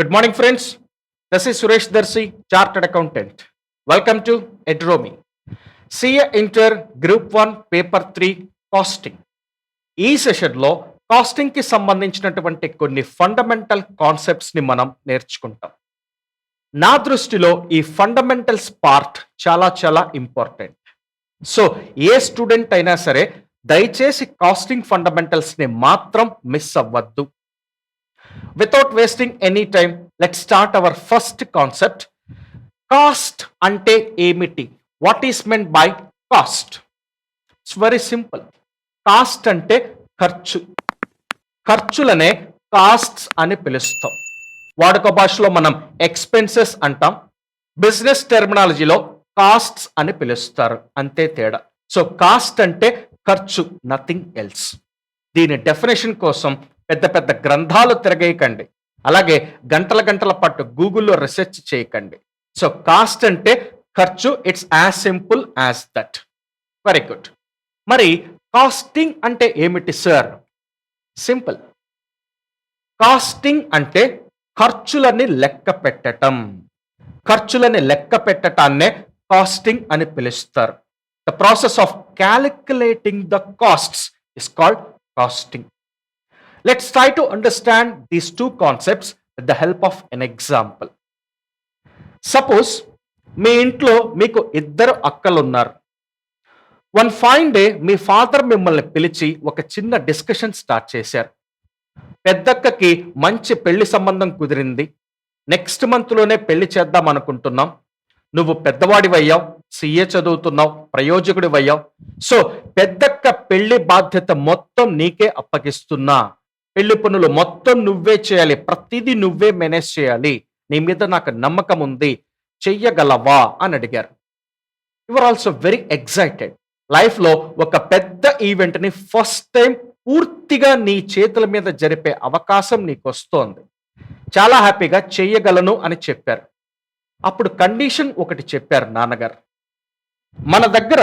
Good morning, friends. This is Suresh Darsi, Chartered Accountant. Welcome to Edromi. CA Inter Group 1 Paper 3 Costing. ఈ సెషన్లో కాస్టింగ్కి సంబంధించినటువంటి కొన్ని fundamental కాన్సెప్ట్స్ని మనం నేర్చుకుంటాం. నా దృష్టిలో ఈ ఫండమెంటల్స్ పార్ట్ చాలా ఇంపార్టెంట్. సో ఏ స్టూడెంట్ అయినా సరే దయచేసి కాస్టింగ్ ఫండమెంటల్స్ని మాత్రం మిస్ అవ్వద్దు. Without wasting any time, let's start our first concept. Cost ante emiti? What is meant by cost? It's very simple. Cost ante ఖర్చు. ఖర్చులనే కాస్ట్స్ అని పిలుస్తాం. వాడుక భాషలో మనం ఎక్స్పెన్సెస్ అంటాం. బిజినెస్ టెర్మినాలజీలో కాస్ట్స్ అని పిలుస్తారు. అంతే తేడా. సో కాస్ట్ అంటే ఖర్చు, నథింగ్ ఎల్స్. దీని డెఫినేషన్ కోసం పెద్ద గ్రంథాలు తిరగేయకండి, అలాగే గంటల పాటు గూగుల్లో రీసెర్చ్ చేయకండి. సో కాస్ట్ అంటే ఖర్చు. It's as simple as that. Very good. మరి కాస్టింగ్ అంటే ఏమిటి సార్? సింపుల్. కాస్టింగ్ అంటే ఖర్చులని లెక్క పెట్టటం. ఖర్చులని లెక్క పెట్టటాన్నే కాస్టింగ్ అని పిలుస్తారు. The process of calculating the costs is called costing. Let's try to understand these two concepts with the help of an example. Suppose మీ ఇంట్లో మీకు ఇద్దరు అక్కలు ఉన్నారు. వన్ ఫైన్ డే మీ ఫాదర్ మిమ్మల్ని పిలిచి ఒక చిన్న డిస్కషన్ స్టార్ట్ చేశారు. పెద్దక్కకి మంచి పెళ్లి సంబంధం కుదిరింది. నెక్స్ట్ మంత్లోనే పెళ్లి చేద్దాం అనుకుంటున్నాం. నువ్వు పెద్దవాడివయ్యావు, సిఏ చదువుతున్నావు, ప్రయోజకుడివయ్యావు. సో పెద్దక్క పెళ్లి బాధ్యత మొత్తం నీకే అప్పగిస్తున్నా. పెళ్లి పనులు మొత్తం నువ్వే చేయాలి, ప్రతిదీ నువ్వే మేనేజ్ చేయాలి. నీ మీద నాకు నమ్మకం ఉంది, చెయ్యగలవా అని అడిగారు. You are also very excited. లైఫ్లో ఒక పెద్ద ఈవెంట్ని ఫస్ట్ టైం పూర్తిగా నీ చేతుల మీద జరిపే అవకాశం నీకు వస్తోంది. చాలా హ్యాపీగా చెయ్యగలను అని చెప్పారు. అప్పుడు కండిషన్ ఒకటి చెప్పారు నాన్నగారు. మన దగ్గర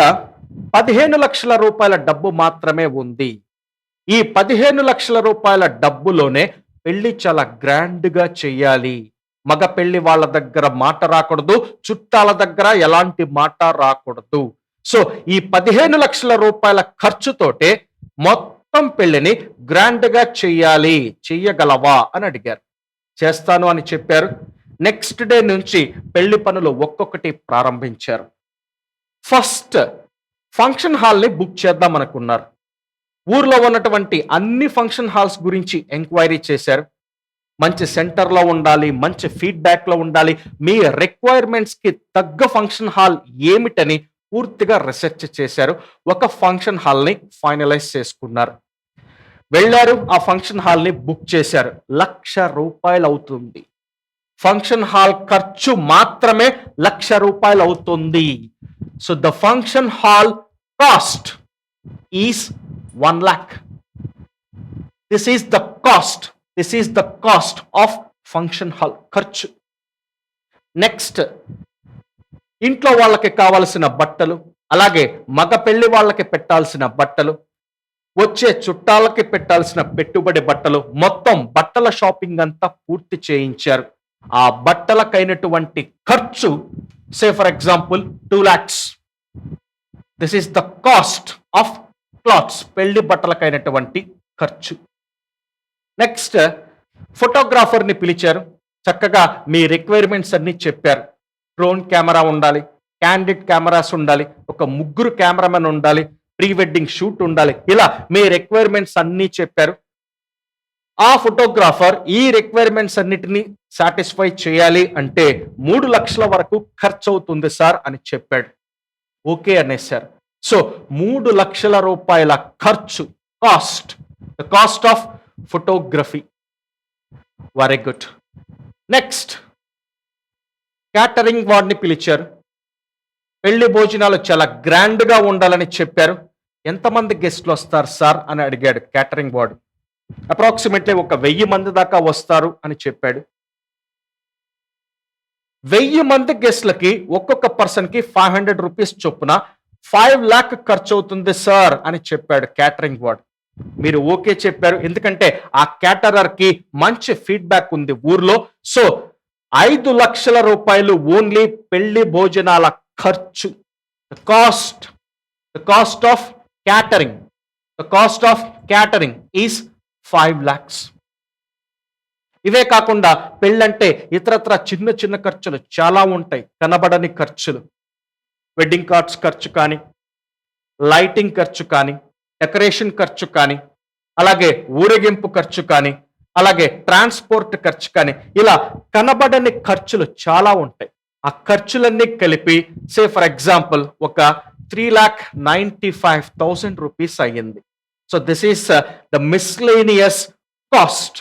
15 లక్షల రూపాయల డబ్బు మాత్రమే ఉంది. ఈ 15 లక్షల రూపాయల డబ్బులోనే పెళ్లి చాలా గ్రాండ్గా చెయ్యాలి. మగ పెళ్లి వాళ్ళ దగ్గర మాట రాకూడదు, చుట్టాల దగ్గర ఎలాంటి మాట రాకూడదు. సో ఈ 15 లక్షల రూపాయల ఖర్చుతోటే మొత్తం పెళ్లిని గ్రాండ్గా చెయ్యాలి, చెయ్యగలవా అని అడిగారు. చేస్తాను అని చెప్పారు. నెక్స్ట్ డే నుంచి పెళ్లి పనులు ఒక్కొక్కటి ప్రారంభించారు. ఫస్ట్ ఫంక్షన్ హాల్ని బుక్ చేద్దాం అనుకున్నారు. ఊర్లో ఉన్నటువంటి అన్ని ఫంక్షన్ హాల్స్ గురించి ఎంక్వైరీ చేశారు. మంచి సెంటర్లో ఉండాలి, మంచి ఫీడ్బ్యాక్లో ఉండాలి, మీ రిక్వైర్మెంట్స్కి తగ్గ ఫంక్షన్ హాల్ ఏమిటని పూర్తిగా రీసెర్చ్ చేశారు. ఒక ఫంక్షన్ హాల్ని ఫైనలైజ్ చేసుకున్నారు. వెళ్ళారు, ఆ ఫంక్షన్ హాల్ని బుక్ చేశారు. 1,00,000 రూపాయలు అవుతుంది. ఫంక్షన్ హాల్ ఖర్చు మాత్రమే 1,00,000 రూపాయలు అవుతుంది. So the function hall cost is 1 lakh. This is the cost. This is the cost of function hall ఖర్చు. నెక్స్ట్ ఇంట్లో వాళ్ళకి కావలసిన బట్టలు, అలాగే మగ పెళ్లి వాళ్ళకి పెట్టాల్సిన బట్టలు, వచ్చే చుట్టాలకి పెట్టాల్సిన పెట్టుబడి బట్టలు, మొత్తం బట్టల షాపింగ్ అంతా పూర్తి చేయించారు. ఆ బట్టలకైనటువంటి ఖర్చు సే for example 2 lakhs. This is the cost of clothes. పెళ్లి బట్టలకైనటువంటి ఖర్చు. నెక్స్ట్ ఫోటోగ్రాఫర్ని పిలిచారు. చక్కగా మీ రిక్వైర్మెంట్స్ అన్ని చెప్పారు. డ్రోన్ కెమెరా ఉండాలి, క్యాండిడ్ కెమెరాస్ ఉండాలి, ఒక 3 కెమెరామెన్ ఉండాలి, ప్రీ వెడ్డింగ్ షూట్ ఉండాలి. ఇలా మీ రిక్వైర్మెంట్స్ అన్నీ చెప్పారు. ఆ ఫోటోగ్రాఫర్ ఈ రిక్వైర్మెంట్స్ అన్నిటినీ సాటిస్ఫై చేయాలి అంటే 3 లక్షల వరకు ఖర్చు అవుతుంది సార్ అని చెప్పాడు. ఓకే అనేసారు. సో 3 లక్షల రూపాయల ఖర్చు, cost, the cost of photography. Very good. Next catering వాడిని పిలిచారు. పెళ్లి భోజనాలు చాలా గ్రాండ్గా ఉండాలని చెప్పారు. ఎంతమంది గెస్ట్లు వస్తారు సార్ అని అడిగాడు క్యాటరింగ్ వాడు. అప్రాక్సిమేట్లీ 1,000 మంది దాకా వస్తారు అని చెప్పాడు. 1000 మంది గెస్ట్లకి ఒక్కొక్క పర్సన్కి 500 రూపీస్ చొప్పున 5 lakh ఖర్చు అవుతుంది సార్ అని చెప్పాడు క్యాటరింగ్ వాడు. మీరు ఓకే చెప్పారు, ఎందుకంటే ఆ క్యాటరర్ కి మంచి ఫీడ్బ్యాక్ ఉంది ఊర్లో. సో 5 లక్షల రూపాయలు ఓన్లీ పెళ్లి భోజనాల ఖర్చు. Cost the cost of catering the cost of catering is 5 lakhs. ఇవే కాకుండా పెళ్ళంటే ఇతరత్ర చిన్న చిన్న ఖర్చులు చాలా ఉంటాయి, కనబడని ఖర్చులు. వెడ్డింగ్ కార్డ్స్ ఖర్చు కానీ, లైటింగ్ ఖర్చు కానీ, డెకరేషన్ ఖర్చు కానీ, అలాగే ఊరేగింపు ఖర్చు కానీ, అలాగే ట్రాన్స్పోర్ట్ ఖర్చు కానీ, ఇలా కనబడని ఖర్చులు చాలా ఉంటాయి. ఆ ఖర్చులన్నీ కలిపి సే ఫర్ ఎగ్జాంపుల్ ఒక 3,95,000 రూపీస్ అయ్యింది. So this is the miscellaneous cost.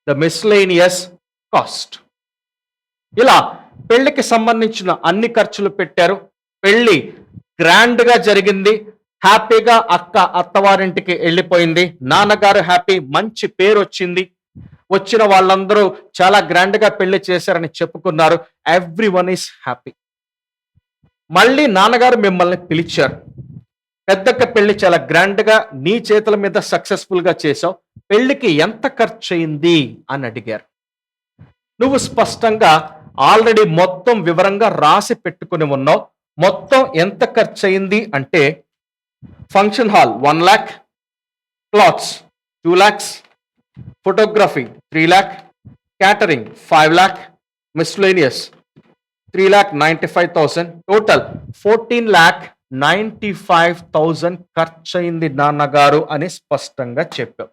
The miscellaneous cost. ఇలా పెళ్లికి సంబంధించిన అన్ని ఖర్చులు పెట్టారు. పెళ్లి గ్రాండ్ గా జరిగింది, హ్యాపీగా అక్క అత్తవారింటికి వెళ్ళిపోయింది, నాన్నగారు హ్యాపీ, మంచి పేరు వచ్చింది, వచ్చిన వాళ్ళందరూ చాలా గ్రాండ్ గా పెళ్లి చేశారని చెప్పుకున్నారు. Everyone is happy. మళ్ళీ నాన్నగారు మిమ్మల్ని పిలిచారు, పెద్దక్క పెళ్లి చాలా గ్రాండ్ గా నీ చేతుల మీద సక్సెస్ఫుల్ గా చేసావు, పెళ్లికి ఎంత ఖర్చు అయింది అని అడిగారు. నువ్వు స్పష్టంగా ఆల్రెడీ మొత్తం వివరంగా రాసి పెట్టుకుని ఉన్నావు. మొత్తం ఎంత ఖర్చు అయింది అంటే function hall 1 lakh, clothes 2 lakhs, photography 3 lakh, catering 5 lakh, miscellaneous 3,95,000, total 14,95,000 ఖర్చు అయింది నాన్నగారు అని స్పష్టంగా చెప్పావు.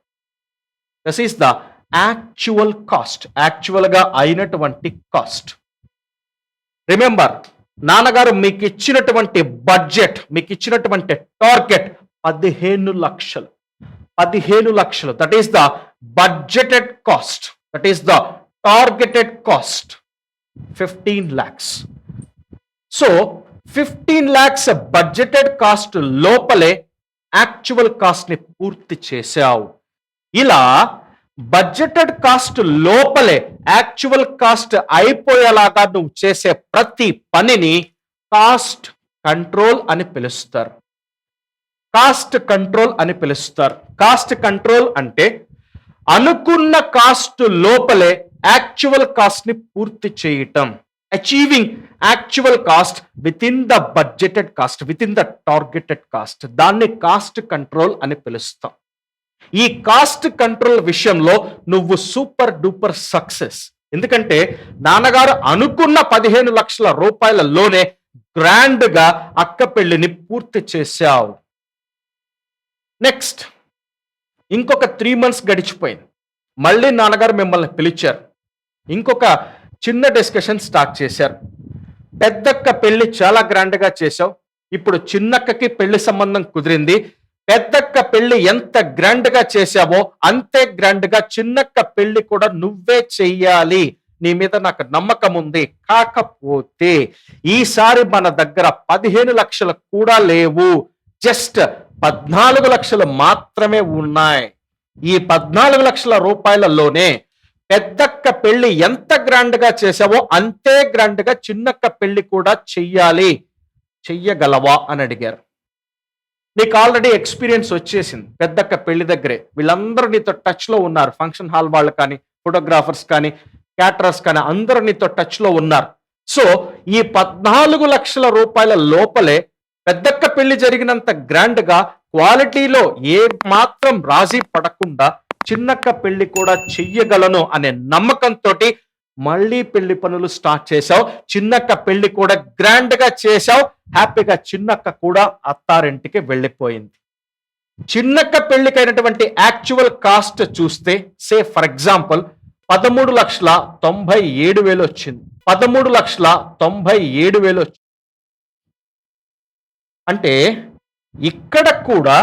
This is the actual cost, actual గా అయినటువంటి కాస్ట్. రిమెంబర్, నాన్నగారు మీకు ఇచ్చినటువంటి బడ్జెట్, మీకు ఇచ్చినటువంటి టార్గెట్ 15 లక్షలు. 15 లక్షలు, that is the budgeted cost, that is the targeted cost 15 lakhs. So 15 lakhs budgeted cost లోపలే యాక్చువల్ కాస్ట్ ని పూర్తి చేశావు. ఇలా బడ్జెటెడ్ కాస్ట్ లోపలే యాక్చువల్ కాస్ట్ అయిపోయేలాగా నువ్వు చేసే ప్రతి పనిని కాస్ట్ కంట్రోల్ అని పిలుస్తారు. కాస్ట్ కంట్రోల్ అని పిలుస్తారు. కాస్ట్ కంట్రోల్ అంటే అనుకున్న కాస్ట్ లోపలే యాక్చువల్ కాస్ట్ ని పూర్తి చేయటం. Achieving actual cost with in the budgeted cost, with in the targeted cost, దాన్ని కాస్ట్ కంట్రోల్ అని పిలుస్తాం. ఈ కాస్ట్ కంట్రోల్ విషయంలో నువ్వు సూపర్ డూపర్ సక్సెస్. ఎందుకంటే నాన్నగారు అనుకున్న 15 లక్షల రూపాయలలోనే గ్రాండ్ గా అక్క పెళ్లిని పూర్తి చేశావు. నెక్స్ట్ ఇంకొక 3 months గడిచిపోయింది. మళ్ళీ నాన్నగారు మిమ్మల్ని పిలిచారు, ఇంకొక చిన్న డిస్కషన్ స్టార్ట్ చేశారు. పెద్దక్క పెళ్లి చాలా గ్రాండ్ గా చేశావు, ఇప్పుడు చిన్నక్కకి పెళ్లి సంబంధం కుదిరింది. పెద్దక్క పెళ్లి ఎంత గ్రాండ్ గా చేశావో అంతే గ్రాండ్ గా చిన్నక్క పెళ్లి కూడా నువ్వే చెయ్యాలి, నీ మీద నాకు నమ్మకం ఉంది. కాకపోతే ఈసారి మన దగ్గర 15 లక్షలు కూడా లేవు, జస్ట్ 14 లక్షలు మాత్రమే ఉన్నాయి. ఈ 14 లక్షల రూపాయలలోనే పెద్దక్క పెళ్లి ఎంత గ్రాండ్ గా చేసావో అంతే గ్రాండ్ గా చిన్నక్క పెళ్లి కూడా చెయ్యాలి, చెయ్యగలవా అని అడిగారు. నీకు ఆల్రెడీ ఎక్స్పీరియన్స్ వచ్చేసింది పెద్దక్క పెళ్లి దగ్గరే, వీళ్ళందరూ నీతో టచ్ లో ఉన్నారు. ఫంక్షన్ హాల్ వాళ్ళు కానీ, ఫోటోగ్రాఫర్స్ కానీ, క్యాటరర్స్ కానీ అందరూ నీతో టచ్ లో ఉన్నారు. సో ఈ 14 లక్షల రూపాయల లోపలే పెద్దక్క పెళ్లి జరిగినంత గ్రాండ్ గా క్వాలిటీలో ఏ మాత్రం రాజీ పడకుండా చిన్నక్క పెళ్లి కూడా చెయ్యగలను అనే నమ్మకంతో మళ్ళీ పెళ్లి పనులు స్టార్ట్ చేశావు. చిన్నక్క పెళ్లి కూడా గ్రాండ్ గా చేశావు. హ్యాపీగా చిన్నక్క కూడా అత్తారింటికి వెళ్ళిపోయింది. చిన్నక్క పెళ్లికైనటువంటి యాక్చువల్ కాస్ట్ చూస్తే సే ఫర్ ఎగ్జాంపుల్ 13,97,000 వచ్చింది. 13,97,000 వచ్చింది. అంటే ఇక్కడ కూడా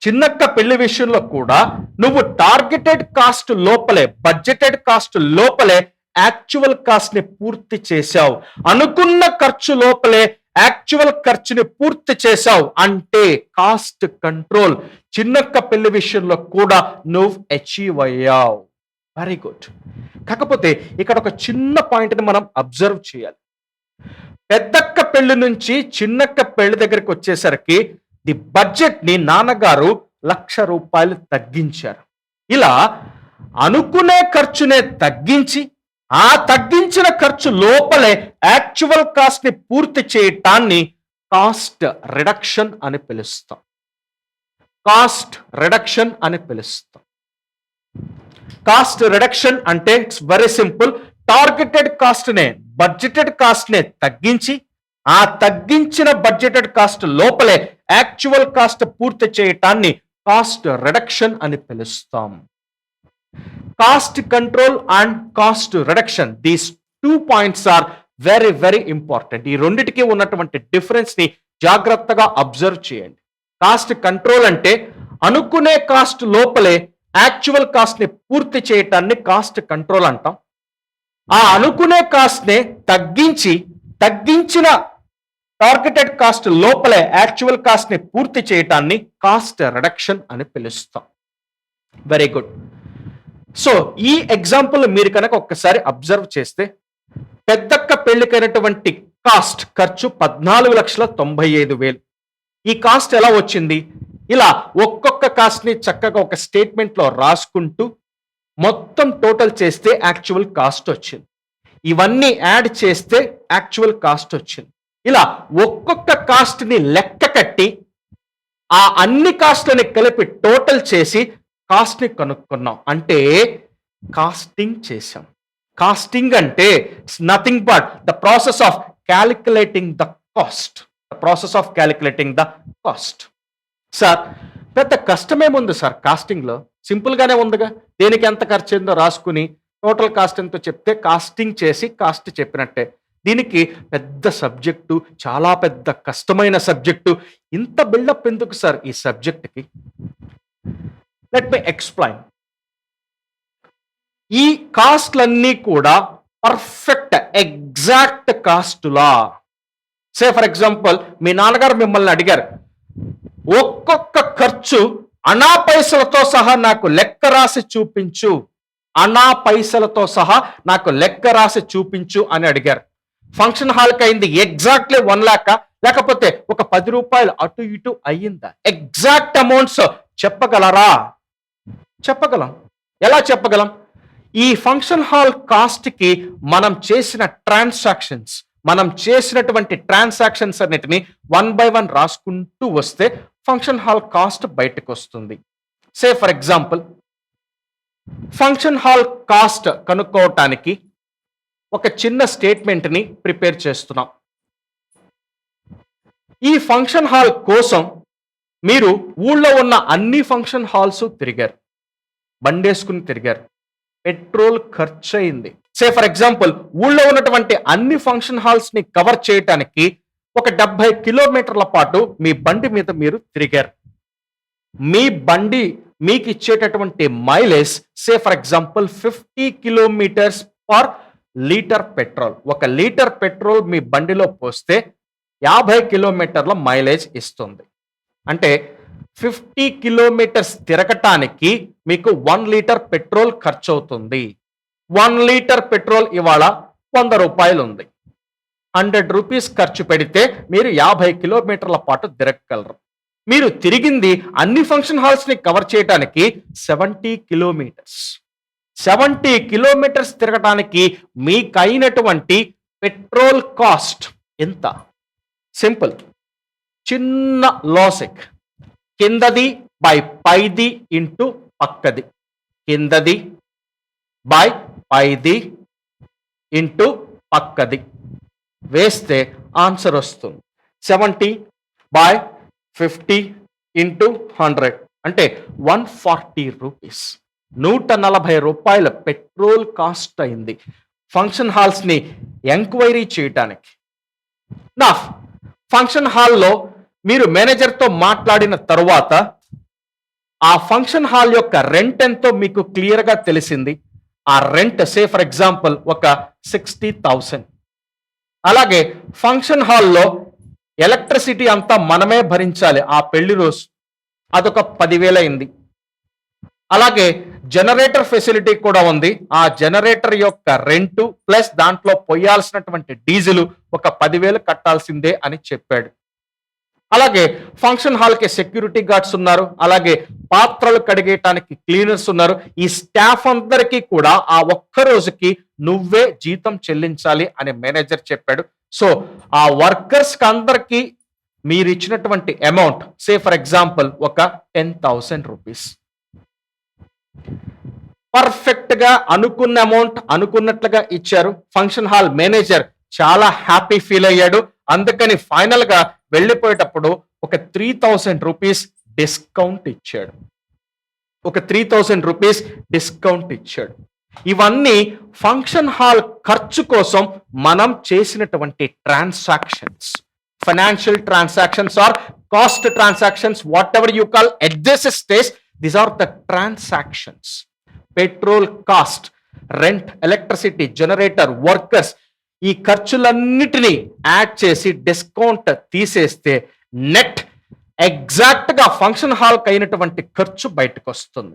చిన్నక్క పెళ్లి విషయంలో కూడా నువ్వు టార్గెటెడ్ కాస్ట్ లోపలే, బడ్జెటెడ్ కాస్ట్ లోపలే యాక్చువల్ కాస్ట్ ని పూర్తి చేశావు. అనుకున్న ఖర్చు లోపలే యాక్చువల్ ఖర్చుని పూర్తి చేశావు అంటే కాస్ట్ కంట్రోల్ చిన్నక్క పెళ్లి విషయంలో కూడా నువ్వు అచీవ్ అయ్యావు. Very good. కాకపోతే ఇక్కడ ఒక చిన్న పాయింట్ని మనం అబ్జర్వ్ చేయాలి. పెద్దక్క పెళ్లి నుంచి చిన్నక్క పెళ్లి దగ్గరికి వచ్చేసరికి ది బడ్జెట్ ని నాన్నగారు రూపాయలు తగ్గించారు. ఇలా అనుకునే ఖర్చునే తగ్గించి ఆ తగ్గించిన ఖర్చు లోపలే యాక్చువల్ కాస్ట్ ని పూర్తి చేయటాన్ని కాస్ట్ రిడక్షన్ అని పిలుస్తాం. కాస్ట్ రిడక్షన్ అని పిలుస్తాం. కాస్ట్ రిడక్షన్ అంటే it's very simple. Targeted cost నే బడ్జెటెడ్ కాస్ట్ నే తగ్గించి ఆ తగ్గించిన బడ్జెటెడ్ కాస్ట్ లోపలే యాక్చువల్ కాస్ట్ పూర్తి చేయటాన్ని కాస్ట్ రిడక్షన్ అని పిలుస్తాం. Cost control and cost reduction, these 2 points are very very important. ఈ రెండిటికి ఉన్నటువంటి డిఫరెన్స్ ని జాగ్రత్తగా అబ్జర్వ్ చేయండి. కాస్ట్ కంట్రోల్ అంటే అనుకునే కాస్ట్ లోపలే యాక్చువల్ కాస్ట్ ని పూర్తి చేయటాన్ని కాస్ట్ కంట్రోల్ అంటాం. ఆ అనుకునే కాస్ట్ ని తగ్గించిన టార్గెటెడ్ కాస్ట్ లోపలే యాక్చువల్ కాస్ట్ ని పూర్తి చేయటాన్ని కాస్ట్ రిడక్షన్ అని పిలుస్తాం. Very good. సో ఈ ఎగ్జాంపుల్ మీరు కనుక ఒక్కసారి అబ్జర్వ్ చేస్తే, పెద్దక్క పెళ్లికైనటువంటి కాస్ట్ ఖర్చు 14,95,000. ఈ కాస్ట్ ఎలా వచ్చింది? ఇలా ఒక్కొక్క కాస్ట్ ని చక్కగా ఒక స్టేట్మెంట్ లో రాసుకుంటూ మొత్తం టోటల్ చేస్తే యాక్చువల్ కాస్ట్ వచ్చింది. ఇవన్నీ యాడ్ చేస్తే యాక్చువల్ కాస్ట్ వచ్చింది. ఇలా ఒక్కొక్క కాస్ట్ ని లెక్క కట్టి ఆ అన్ని కాస్ట్లని కలిపి టోటల్ చేసి కాస్ట్ ని కనుక్కున్నాం. అంటే కాస్టింగ్ చేశాం. కాస్టింగ్ అంటే it's nothing but the process of calculating the cost. The process of calculating the cost. Sir, పెద్ద కష్టమేముంది సార్ కాస్టింగ్ లో? సింపుల్ గానే ఉందిగా. దేనికి ఎంత ఖర్చు అయిందో రాసుకుని టోటల్ కాస్ట్ ఎంతో చెప్తే కాస్టింగ్ చేసి కాస్ట్ చెప్పినట్టే. దీనికి పెద్ద సబ్జెక్టు, చాలా పెద్ద కష్టమైన సబ్జెక్టు. ఇంత బిల్డప్ ఎందుకు సార్ ఈ సబ్జెక్ట్కి? Let me explain. ఈ కాస్ట్లన్నీ కూడా పర్ఫెక్ట్ ఎగ్జాక్ట్ కాస్టులా? సే ఫర్ ఎగ్జాంపుల్, మీ నాన్నగారు మిమ్మల్ని అడిగారు, ఒక్కొక్క ఖర్చు అనా పైసలతో సహా నాకు లెక్క రాసి చూపించు, అనా పైసలతో సహా నాకు లెక్క రాసి చూపించు అని అడిగారు. ఫంక్షన్ హాల్కి అయింది ఎగ్జాక్ట్లీ 1 lakh, లేకపోతే ఒక 10 రూపాయలు అటు ఇటు అయ్యిందా? ఎగ్జాక్ట్ అమౌంట్స్ చెప్పగలరా? చెప్పగలం. ఎలా చెప్పగలం? ఈ ఫంక్షన్ హాల్ కాస్ట్ కి మనం చేసినటువంటి ట్రాన్సాక్షన్స్ అన్నిటిని 1 by 1 రాసుకుంటూ వస్తే ఫంక్షన్ హాల్ కాస్ట్ బయటకు వస్తుంది. Say for example, function hall cost కనుక్కోవటానికి ఒక చిన్న స్టేట్మెంట్ ని ప్రిపేర్ చేస్తున్నాం. ఈ ఫంక్షన్ హాల్ కోసం మీరు ఊళ్ళో ఉన్న అన్ని ఫంక్షన్ హాల్స్ తిరిగారు, బండేసుకుని తిరిగారు, పెట్రోల్ ఖర్చు అయింది. సే ఫర్ ఎగ్జాంపుల్, ఊళ్ళో ఉన్నటువంటి అన్ని ఫంక్షన్ హాల్స్ ని కవర్ చేయటానికి ఒక 70 కిలోమీటర్ల పాటు మీ బండి మీద మీరు తిరిగారు. మీ బండి మీకు ఇచ్చేటటువంటి mileage say for example 50 kilometres per litre petrol. 1 litre petrol మీ బండిలో పోస్తే 50 కిలోమీటర్ల మైలేజ్ ఇస్తుంది. అంటే 50 కిలోమీటర్స్ తిరగటానికి మీకు 1 లీటర్ పెట్రోల్ ఖర్చు అవుతుంది. 1 లీటర్ పెట్రోల్ ఇవాళ 100 రూపాయలు ఉంది. 100 రూపీస్ ఖర్చు పెడితే మీరు 50 కిలోమీటర్ల పాటు తిరగగలరు. మీరు తిరిగింది అన్ని ఫంక్షన్ హాల్స్ ని కవర్ చేయడానికి 70 కిలోమీటర్స్. 70 కిలోమీటర్స్ తిరగటానికి మీకైనటువంటి పెట్రోల్ కాస్ట్ ఎంత? సింపుల్, చిన్న లాజిక్. కిందది బై పైది ఇంటూ పక్కది, కిందది బై పైది ఇంటూ పక్కది వేస్తే ఆన్సర్ వస్తుంది. 70 బై 50 ఇంటూ 100 అంటే 140 రూపీస్. 140 రూపాయల పెట్రోల్ కాస్ట్ అయింది ఫంక్షన్ హాల్స్ ని ఎంక్వైరీ చేయటానికి. నా ఫంక్షన్ హాల్లో మీరు మేనేజర్తో మాట్లాడిన తరువాత ఆ ఫంక్షన్ హాల్ యొక్క రెంట్ ఎంతో మీకు క్లియర్గా తెలిసింది. ఆ రెంట్ సే ఫర్ ఎగ్జాంపుల్ ఒక 60,000. అలాగే ఫంక్షన్ హాల్లో ఎలక్ట్రిసిటీ అంతా మనమే భరించాలి ఆ పెళ్లి రోజు, అదొక 10,000 అయింది. అలాగే జనరేటర్ ఫెసిలిటీ కూడా ఉంది. ఆ జనరేటర్ యొక్క రెంటు ప్లస్ దాంట్లో పొయ్యాల్సినటువంటి డీజిల్ ఒక 10,000 కట్టాల్సిందే అని చెప్పాడు. అలాగే ఫంక్షన్ హాల్ కి సెక్యూరిటీ గార్డ్స్ ఉన్నారు, అలాగే పాత్రలు కడిగేయటానికి క్లీనర్స్ ఉన్నారు. ఈ స్టాఫ్ అందరికీ కూడా ఆ ఒక్క రోజుకి నువ్వే జీతం చెల్లించాలి అని మేనేజర్ చెప్పాడు. సో ఆ వర్కర్స్ కి అందరికీ మీరు ఇచ్చినటువంటి అమౌంట్ సే ఫర్ ఎగ్జాంపుల్ ఒక 10,000 రూపీస్. పర్ఫెక్ట్ గా అనుకున్న అమౌంట్ అనుకున్నట్లుగా ఇచ్చారు. ఫంక్షన్ హాల్ మేనేజర్ చాలా హ్యాపీ ఫీల్ అయ్యాడు. అందుకని ఫైనల్ గా వెళ్ళిపోయేటప్పుడు ఒక 3,000 రూపీస్ డిస్కౌంట్ ఇచ్చాడు. ఒక 3,000 రూపీస్ డిస్కౌంట్ ఇచ్చాడు. ఇవన్నీ ఫంక్షన్ హాల్ ఖర్చు కోసం మనం చేసినటువంటి transactions, financial transactions or cost transactions, whatever you call. At this stage these are the transactions. Petrol cost, rent, electricity, generator, workers, ఈ ఖర్చులన్నిటినీ యాడ్ చేసి డిస్కౌంట్ తీసేస్తే నెట్ ఎగ్జాక్ట్ గా ఫంక్షన్ హాల్ కి అయినటువంటి ఖర్చు బయటకు వస్తుంది.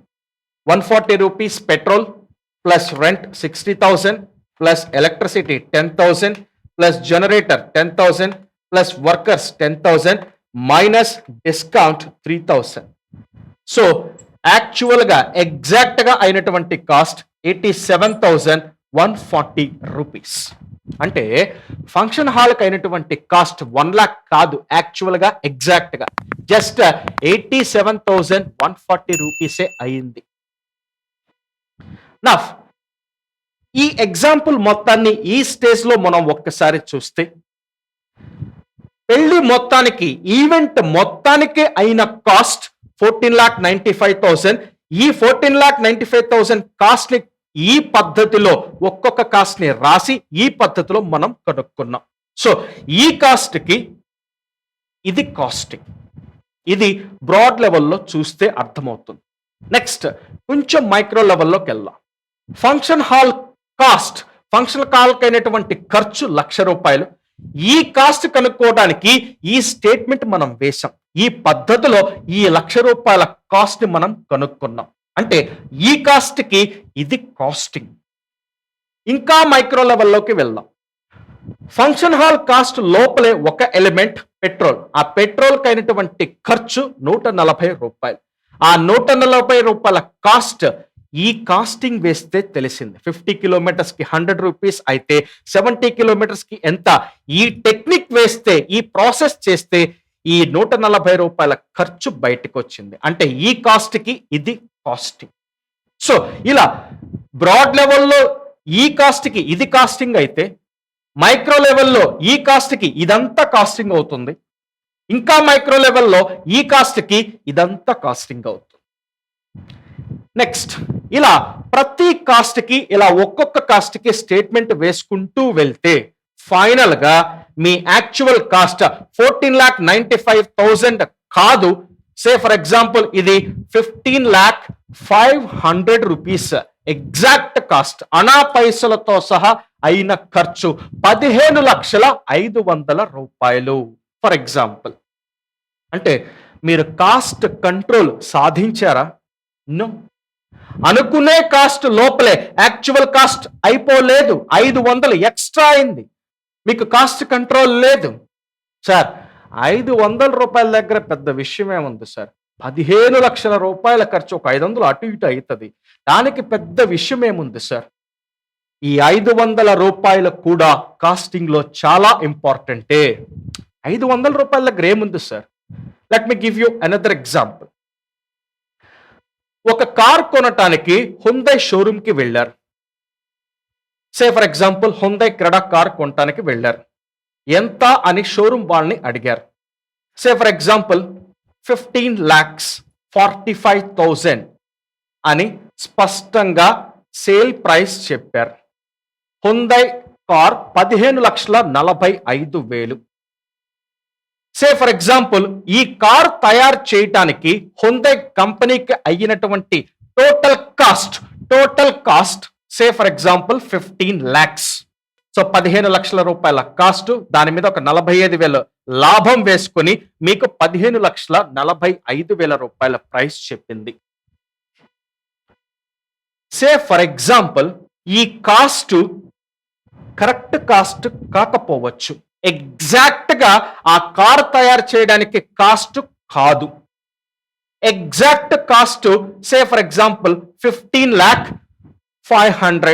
140 rupees petrol plus rent 60,000 plus electricity 10,000 plus generator 10,000 plus workers 10,000 minus discount 3,000. So actual గా ఎగ్జాక్ట్ గా అయినటువంటి కాస్ట్ 87,140 రూపీస్. అంటే ఫంక్షన్ హాల్ కి అయినటువంటి కాస్ట్ 1 lakh కాదు, యాక్చువల్ గా ఎగ్జాక్ట్ గా జస్ట్ 87,140 రూపీసే అయింది. నా ఈ ఎగ్జాంపుల్ మొత్తాన్ని ఈ స్టేజ్ లో మనం ఒక్కసారి చూస్తే పెళ్లి మొత్తానికి, ఈవెంట్ మొత్తానికి అయిన కాస్ట్ 14,95,000. ఈ 14,95,000 కాస్ట్ ని ఈ పద్ధతిలో ఒక్కొక్క కాస్ట్ ని రాసి ఈ పద్ధతిలో మనం కనుక్కున్నాం. సో ఈ కాస్ట్ కి ఇది కాస్టింగ్. ఇది బ్రాడ్ లెవెల్లో చూస్తే అర్థమవుతుంది. నెక్స్ట్ కొంచెం మైక్రో లెవెల్లోకి వెళ్దాం. Function hall cost, function hall అయినటువంటి ఖర్చు 1,00,000 రూపాయలు. ఈ కాస్ట్ కనుక్కోవడానికి ఈ స్టేట్మెంట్ మనం వేశాం. ఈ పద్ధతిలో ఈ 1,00,000 రూపాయల కాస్ట్ ని మనం కనుక్కున్నాం. అంటే ఈ కాస్ట్ కి ఇది కాస్టింగ్. ఇంకా మైక్రో లెవెల్లోకి వెళ్దాం. ఫంక్షన్ హాల్ కాస్ట్ లోపలే ఒక ఎలిమెంట్ పెట్రోల్. ఆ పెట్రోల్ కి అయినటువంటి ఖర్చు 140 రూపాయలు. ఆ 140 రూపాయల కాస్ట్ ఈ కాస్టింగ్ వేస్తే తెలిసింది. 50 కిలోమీటర్స్ కి 100 రూపీస్ అయితే 70 కిలోమీటర్స్ కి ఎంత? ఈ టెక్నిక్ వేస్తే, ఈ ప్రాసెస్ చేస్తే ఈ 140 రూపాయల ఖర్చు బయటకు వచ్చింది. అంటే ఈ కాస్ట్ కి ఇది కాస్టింగ్. సో ఇలా బ్రాడ్ లెవెల్లో ఈ కాస్ట్ కి ఇది కాస్టింగ్ అయితే, మైక్రో లెవెల్లో ఈ కాస్ట్ కి ఇదంతా కాస్టింగ్ అవుతుంది. ఇంకా మైక్రో లెవెల్లో ఈ కాస్ట్ కి ఇదంతా కాస్టింగ్ అవుతుంది. నెక్స్ట్ ఇలా ప్రతి కాస్ట్ కి ఇలా ఒక్కొక్క కాస్ట్ కి స్టేట్మెంట్ వేసుకుంటూ వెళ్తే ఫైనల్ గా మీ యాక్చువల్ కాస్ట్ 14,95,000 కాదు. సే ఫర్ ఎగ్జాంపుల్ ఇది 15,500 రూపీస్ ఎగ్జాక్ట్ కాస్ట్. అనా పైసలతో సహా అయిన ఖర్చు 15,500,000 రూపాయలు ఫర్ ఎగ్జాంపుల్. అంటే మీరు కాస్ట్ కంట్రోల్ సాధించారా? నో. అనుకునే కాస్ట్ లోపలే యాక్చువల్ కాస్ట్ అయిపోలేదు, 500 ఎక్స్ట్రా అయింది. మీకు కాస్ట్ కంట్రోల్ లేదు. సార్ 500 రూపాయల దగ్గర పెద్ద విషయం ఏముంది సార్? 15,00,000 రూపాయల ఖర్చు, ఒక 500 అటు ఇటు అవుతుంది, దానికి పెద్ద విషయం ఏముంది సార్? ఈ 500 రూపాయలు కూడా కాస్టింగ్ లో చాలా ఇంపార్టెంటే. 500 రూపాయల దగ్గర ఏముంది sir? Let me give you another example. ఒక కార్ కొనటానికి హుండై షోరూమ్ కి వెళ్ళారు. సే ఫర్ ఎగ్జాంపుల్ హుండై క్రెడా కార్ కొనటానికి వెళ్ళారు. ఎంత అని షోరూమ్ వాళ్ళని అడిగారు. సే ఫర్ ఎగ్జాంపుల్ 15,45,000 అని స్పష్టంగా సేల్ ప్రైస్ చెప్పారు. Hyundai car 15,45,000. Say for example ఈ కార్ తయారు చేయటానికి హుండై కంపెనీకి అయినటువంటి total cost say for example 15 lakhs. So 15,00,000 రూపాయల కాస్ట్, దాని మీద ఒక 45,000 లాభం వేసుకొని మీకు 15,45,000 రూపాయల ప్రైస్ చెప్పింది. సే ఫర్ ఎగ్జాంపుల్ ఈ కాస్ట్ కరెక్ట్ కాస్ట్ కాకపోవచ్చు, ఎగ్జాక్ట్ గా ఆ కార్ తయారు చేయడానికి కాస్ట్ కాదు. Exact cost say for example 15,500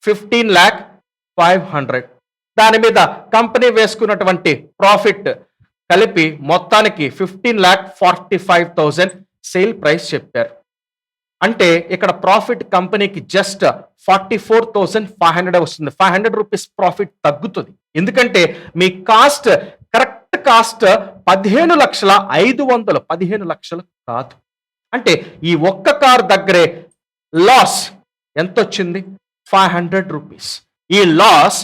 15,500 దాని మీద కంపెనీ వేసుకున్నటువంటి ప్రాఫిట్ కలిపి మొత్తానికి 15,45,000 సేల్ ప్రైస్ చెప్పారు. అంటే ఇక్కడ ప్రాఫిట్ కంపెనీకి జస్ట్ 44,500 వస్తుంది. 500 రూపీస్ ప్రాఫిట్ తగ్గుతుంది. ఎందుకంటే మీ కాస్ట్ కరెక్ట్ కాస్ట్ 15,500,000 15 లక్షలు కాదు. అంటే ఈ ఒక్క కార్ దగ్గరే లాస్ ఎంత వచ్చింది? 500 రూపీస్. ఈ లాస్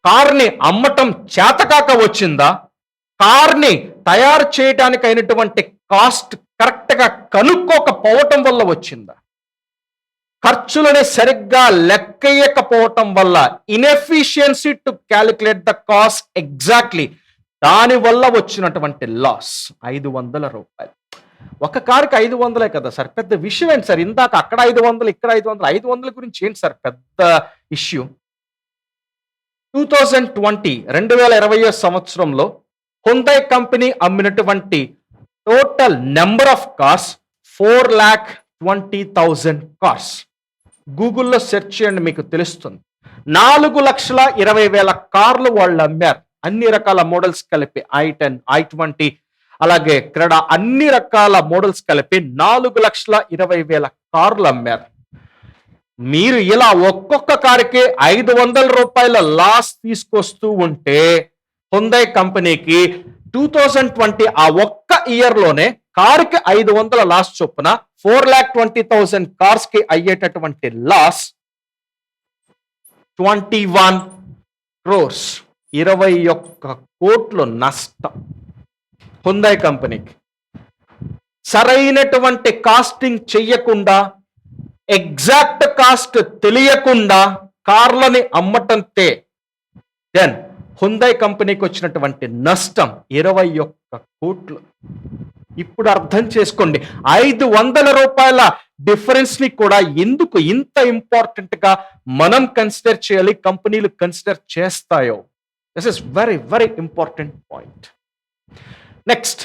కార్ని అమ్మటం చేతకాక వచ్చిందా? కార్ని తయారు చేయడానికి అయినటువంటి కాస్ట్ కరెక్ట్ గా కనుక్కోకపోవటం వల్ల వచ్చిందా? ఖర్చులని సరిగ్గా లెక్కయ్యకపోవటం వల్ల, inefficiency to calculate the cost exactly, దాని వల్ల వచ్చినటువంటి లాస్ 500 రూపాయలు. ఒక కారుకి 500 కదా సార్, పెద్ద విషయం ఏంటి సార్? ఇందాక అక్కడ 500 ఇక్కడ 500, 500 గురించి ఏంటి సార్ పెద్ద ఇష్యూ? 2020 సంవత్సరంలో హుండై కంపెనీ అమ్మినటువంటి total number of cars 4,20,000 cars. గూగుల్లో సెర్చ్ చేయండి, మీకు తెలుస్తుంది. 4,20,000 కార్లు వాళ్ళు అమ్మారు. అన్ని రకాల మోడల్స్ కలిపి i10, i20, అలాగే క్రెడా, అన్ని రకాల మోడల్స్ కలిపి 4,20,000 కార్లు అమ్మారు. మీరు ఇలా ఒక్కొక్క కారుకి 500 రూపాయల లాస్ తీసుకొస్తూ ఉంటే హుండై కంపెనీకి 2020 ఆ ఒక్క ఇయర్ లోనే కారుకి 500 లాస్ చొప్పున 4,20,000 కార్స్ కి అయ్యేటటువంటి లాస్ 21 crores, 21 కోట్లు నష్టం హుండై కంపెనీకి. సరైనటువంటి కాస్టింగ్ చెయ్యకుండా, ఎగ్జాక్ట్ కాస్ట్ తెలియకుండా కార్లని అమ్మటంతే దెన్ హుండై కంపెనీకి వచ్చినటువంటి నష్టం 21 కోట్లు. ఇప్పుడు అర్థం చేసుకోండి 500 రూపాయల డిఫరెన్స్ ని కూడా ఎందుకు ఇంత ఇంపార్టెంట్ గా మనం కన్సిడర్ చేయాలి, కంపెనీలు కన్సిడర్ చేస్తాయో. This is very very important point. Next,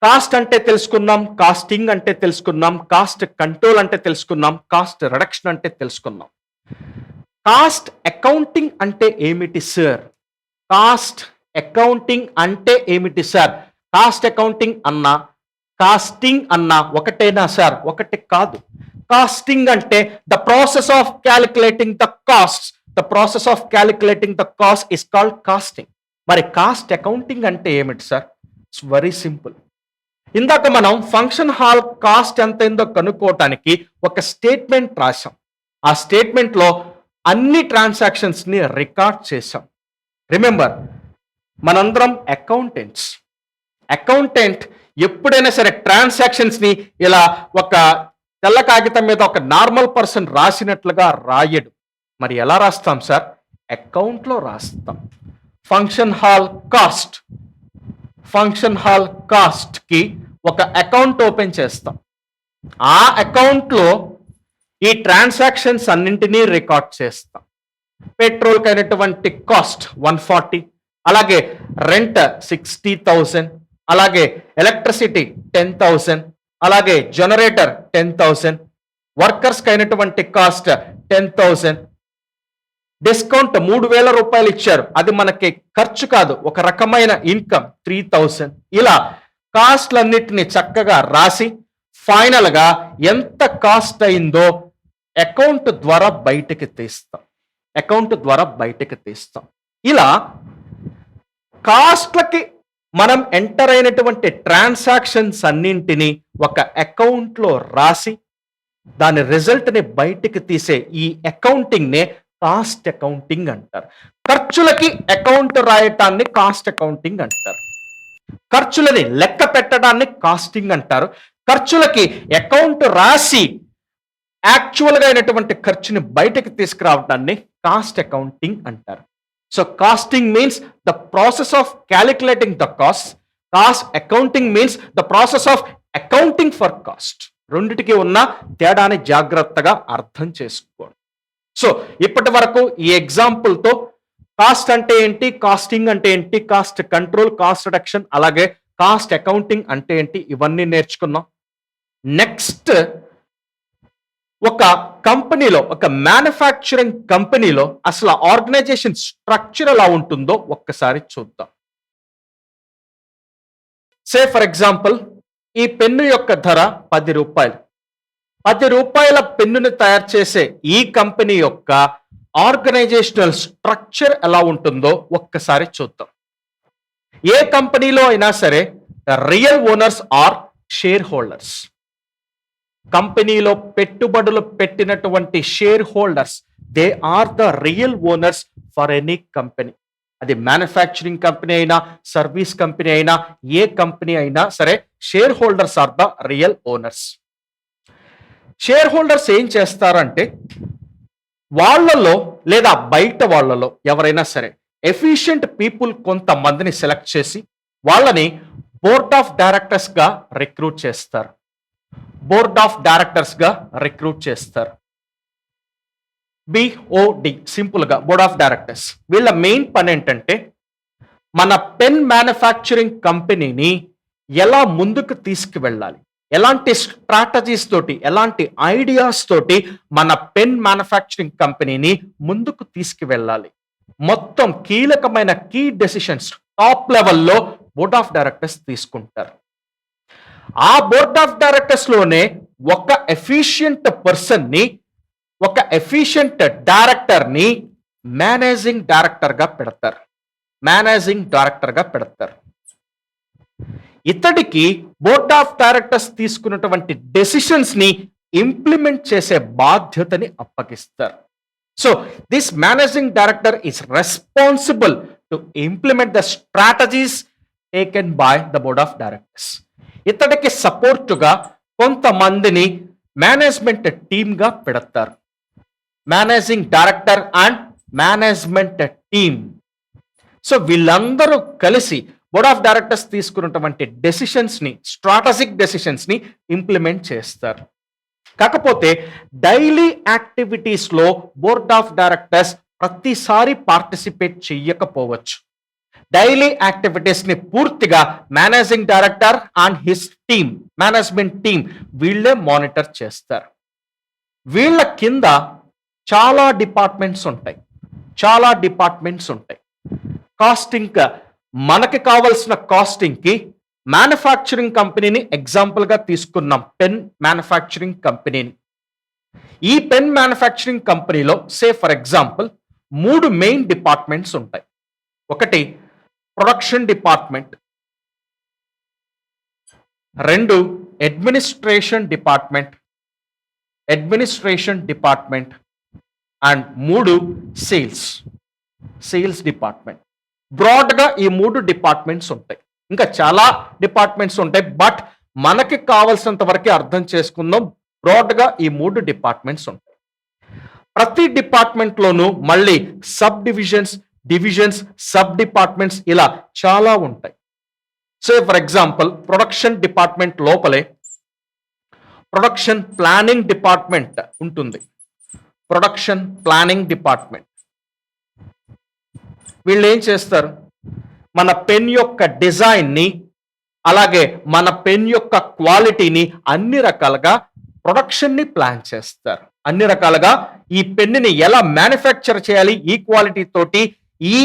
cost అంటే తెలుసుకున్నాం, కాస్టింగ్ అంటే తెలుసుకున్నాం, కాస్ట్ కంట్రోల్ అంటే తెలుసుకున్నాం, కాస్ట్ రిడక్షన్ అంటే తెలుసుకున్నాం. కాస్ట్ అకౌంటింగ్ అంటే ఏమిటి సార్? కాస్ట్ అకౌంటింగ్ అంటే ఏమిటి సార్? కాస్ట్ అకౌంటింగ్ అన్నా కాస్టింగ్ అన్నా ఒకటేనా సార్? ఒకటి కాదు. కాస్టింగ్ అంటే the process of calculating the cost. The process of calculating the cost is called costing. మరి కాస్ట్ అకౌంటింగ్ అంటే ఏమిటి సార్? It's very simple. ఇందాక మనం ఫంక్షన్ హాల్ కాస్ట్ ఎంత అయిందో కనుక్కోవటానికి ఒక స్టేట్మెంట్ రాసాం. ఆ స్టేట్మెంట్ లో అన్ని ట్రాన్సాక్షన్స్ ని రికార్డ్ చేసాం. రిమెంబర్, మనందరం అకౌంటెంట్స్. అకౌంటెంట్ ఎప్పుడైనా సరే ట్రాన్సాక్షన్స్ ని ఇలా ఒక తెల్ల కాగితం మీద ఒక నార్మల్ పర్సన్ రాసినట్లుగా రాయడు. మరి ఎలా రాస్తాం సార్? అకౌంట్ లో రాస్తాం. Function hall cost, function hall cost కి ఒక అకౌంట్ ఓపెన్ చేస్తాం. ఆ అకౌంట్ లో ఈ ట్రాన్సాక్షన్స్ అన్నింటినీ రికార్డ్ చేస్తాం. పెట్రోల్ అయినటువంటి కాస్ట్ 140, అలాగే రెంట్ 60,000, అలాగే ఎలక్ట్రిసిటీ 10,000, అలాగే జనరేటర్ 10,000, వర్కర్స్ అయినటువంటి కాస్ట్ 10,000, డిస్కౌంట్ 3,000 రూపాయలు ఇచ్చారు, అది మనకి ఖర్చు కాదు, ఒక రకమైన ఇన్కమ్ 3,000. ఇలా కాస్ట్లన్నిటిని చక్కగా రాసి ఫైనల్ గా ఎంత కాస్ట్ అయిందో అకౌంట్ ద్వారా బయటకి తీస్తాం. అకౌంట్ ద్వారా బయటకి తీస్తాం. ఇలా కాస్ట్లకి మనం ఎంటర్ అయినటువంటి ట్రాన్సాక్షన్స్ అన్నింటినీ ఒక అకౌంట్ లో రాసి దాని రిజల్ట్ ని బయటికి తీసే ఈ అకౌంటింగ్ నే కాస్ట్ అకౌంటింగ్ అంటారు. ఖర్చులకి అకౌంట్ రాయటాన్ని కాస్ట్ అకౌంటింగ్ అంటారు. ఖర్చులని లెక్క పెట్టడాన్ని కాస్టింగ్ అంటారు. ఖర్చులకి అకౌంట్ రాసి యాక్చువల్ గా అయినటువంటి ఖర్చుని బయటకు తీసుకురావడాన్ని కాస్ట్ అకౌంటింగ్ అంటారు. So costing means the process of calculating the cost. Cost accounting means the process of accounting for cost. రెండిటికి ఉన్న తేడాని జాగ్రత్తగా అర్థం చేసుకోండి. సో ఇప్పటి వరకు ఈ ఎగ్జాంపుల్ తో కాస్ట్ అంటే ఏంటి, కాస్టింగ్ అంటే ఏంటి, కాస్ట్ కంట్రోల్, కాస్ట్ రిడక్షన్, అలాగే కాస్ట్ అకౌంటింగ్ అంటే ఏంటి, ఇవన్నీ నేర్చుకున్నాం. నెక్స్ట్ ఒక కంపెనీలో, ఒక మ్యానుఫ్యాక్చరింగ్ కంపెనీలో అసలు ఆర్గనైజేషన్ స్ట్రక్చర్ ఎలా ఉంటుందో ఒక్కసారి చూద్దాం. సే ఫర్ ఎగ్జాంపుల్, ఈ పెన్ను యొక్క ధర 10 రూపాయలు. 10 రూపాయల పెన్నుని తయారు చేసే ఈ కంపెనీ యొక్క ఆర్గనైజేషనల్ స్ట్రక్చర్ ఎలా ఉంటుందో ఒక్కసారి చూద్దాం. ఏ కంపెనీలో అయినా సరే the real owners are share holders. కంపెనీలో పెట్టుబడులు పెట్టినటువంటి share holders, they are the real owners for any company. అది మ్యానుఫ్యాక్చరింగ్ కంపెనీ అయినా, సర్వీస్ కంపెనీ అయినా, ఏ కంపెనీ అయినా సరే share holders are the real owners. Share holders ఏం చేస్తారంటే, వాళ్ళలో లేదా బయట వాళ్ళలో ఎవరైనా సరే ఎఫిషియెంట్ పీపుల్ కొంతమందిని సెలెక్ట్ చేసి వాళ్ళని బోర్డ్ ఆఫ్ డైరెక్టర్స్ గా రిక్రూట్ చేస్తారు. బోర్డ్ ఆఫ్ డైరెక్టర్స్ గా రిక్రూట్ చేస్తారు. బిఓడి, సింపుల్ గా బోర్డ్ ఆఫ్ డైరెక్టర్స్. వీళ్ళ మెయిన్ పని ఏంటంటే, మన పెన్ మ్యానుఫ్యాక్చరింగ్ కంపెనీని ఎలా ముందుకు తీసుకువెళ్ళాలి, ఎలాంటి స్ట్రాటజీస్ తోటి, ఎలాంటి ఐడియాస్ తోటి మన పెన్ మ్యానుఫ్యాక్చరింగ్ కంపెనీని ముందుకు తీసుకువెళ్ళాలి, మొత్తం కీలకమైన కీ డెసిషన్స్ టాప్ లెవెల్లో బోర్డ్ ఆఫ్ డైరెక్టర్స్ తీసుకుంటారు. ఆ బోర్డ్ ఆఫ్ డైరెక్టర్స్ లోనే ఒక ఎఫిషియంట్ పర్సన్ ని, ఒక ఎఫిషియంట్ డైరెక్టర్ ని మేనేజింగ్ డైరెక్టర్ గా పెడతారు. మేనేజింగ్ డైరెక్టర్ గా పెడతారు. ఇతడికి బోర్డ్ ఆఫ్ డైరెక్టర్స్ తీసుకున్నటువంటి డెసిషన్స్ ని ఇంప్లిమెంట్ చేసే బాధ్యతని అప్పగిస్తారు. So this managing director is responsible to implement the strategies taken by the board of directors. ఇతడికి సపోర్టుగా కొంతమందిని మేనేజ్మెంట్ టీమ్ గా పెడతారు. Managing director and management team. So వీళ్ళందరూ కలిసి బోర్డ్ ఆఫ్ డైరెక్టర్స్ తీసుకున్నటువంటి డెసిషన్స్ ని, స్ట్రాటజిక్ డెసిషన్స్ ని ఇంప్లిమెంట్ చేస్తారు. కాకపోతే డైలీ యాక్టివిటీస్ లో బోర్డ్ ఆఫ్ డైరెక్టర్స్ ప్రతిసారి పార్టిసిపేట్ చెయ్యకపోవచ్చు. డైలీ యాక్టివిటీస్ ని పూర్తిగా managing director and his team, management team వీళ్ళే మానిటర్ చేస్తారు. వీళ్ళ కింద చాలా డిపార్ట్మెంట్స్ ఉంటాయి. కాస్టింగ్, మనకి కావలసిన కాస్టింగ్ కి మ్యానుఫ్యాక్చరింగ్ కంపెనీని ఎగ్జాంపుల్ గా తీసుకున్నాం, పెన్ మ్యానుఫ్యాక్చరింగ్ కంపెనీని. ఈ పెన్ మ్యానుఫ్యాక్చరింగ్ కంపెనీలో say for example 3 main departments ఉంటాయి. ఒకటి production department, 2 administration department and 3 sales department. Broad గా ఈ 3 డిపార్ట్మెంట్స్ ఉంటాయి. ఇంకా చాలా డిపార్ట్మెంట్స్ ఉంటాయి, బట్ మనకి కావాల్సినంత వరకే అర్థం చేసుకుందాం. బ్రాడ్ గా ఈ 3 డిపార్ట్మెంట్స్ ఉంటాయి. ప్రతి డిపార్ట్మెంట్ లోనూ మళ్ళీ సబ్ డివిజన్స్, సబ్ డిపార్ట్మెంట్స్ ఇలా చాలా ఉంటాయి. So for example production department లోపలే ప్రొడక్షన్ ప్లానింగ్ డిపార్ట్మెంట్ ఉంటుంది. ప్రొడక్షన్ ప్లానింగ్ డిపార్ట్మెంట్ వీళ్ళు ఏం చేస్తారు, మన పెన్ యొక్క డిజైన్ ని, అలాగే మన పెన్ యొక్క క్వాలిటీని అన్ని రకాలుగా ప్రొడక్షన్ ని ప్లాన్ చేస్తారు. అన్ని రకాలుగా ఈ పెన్నుని ఎలా మ్యానుఫ్యాక్చర్ చేయాలి, ఈ క్వాలిటీ తోటి, ఈ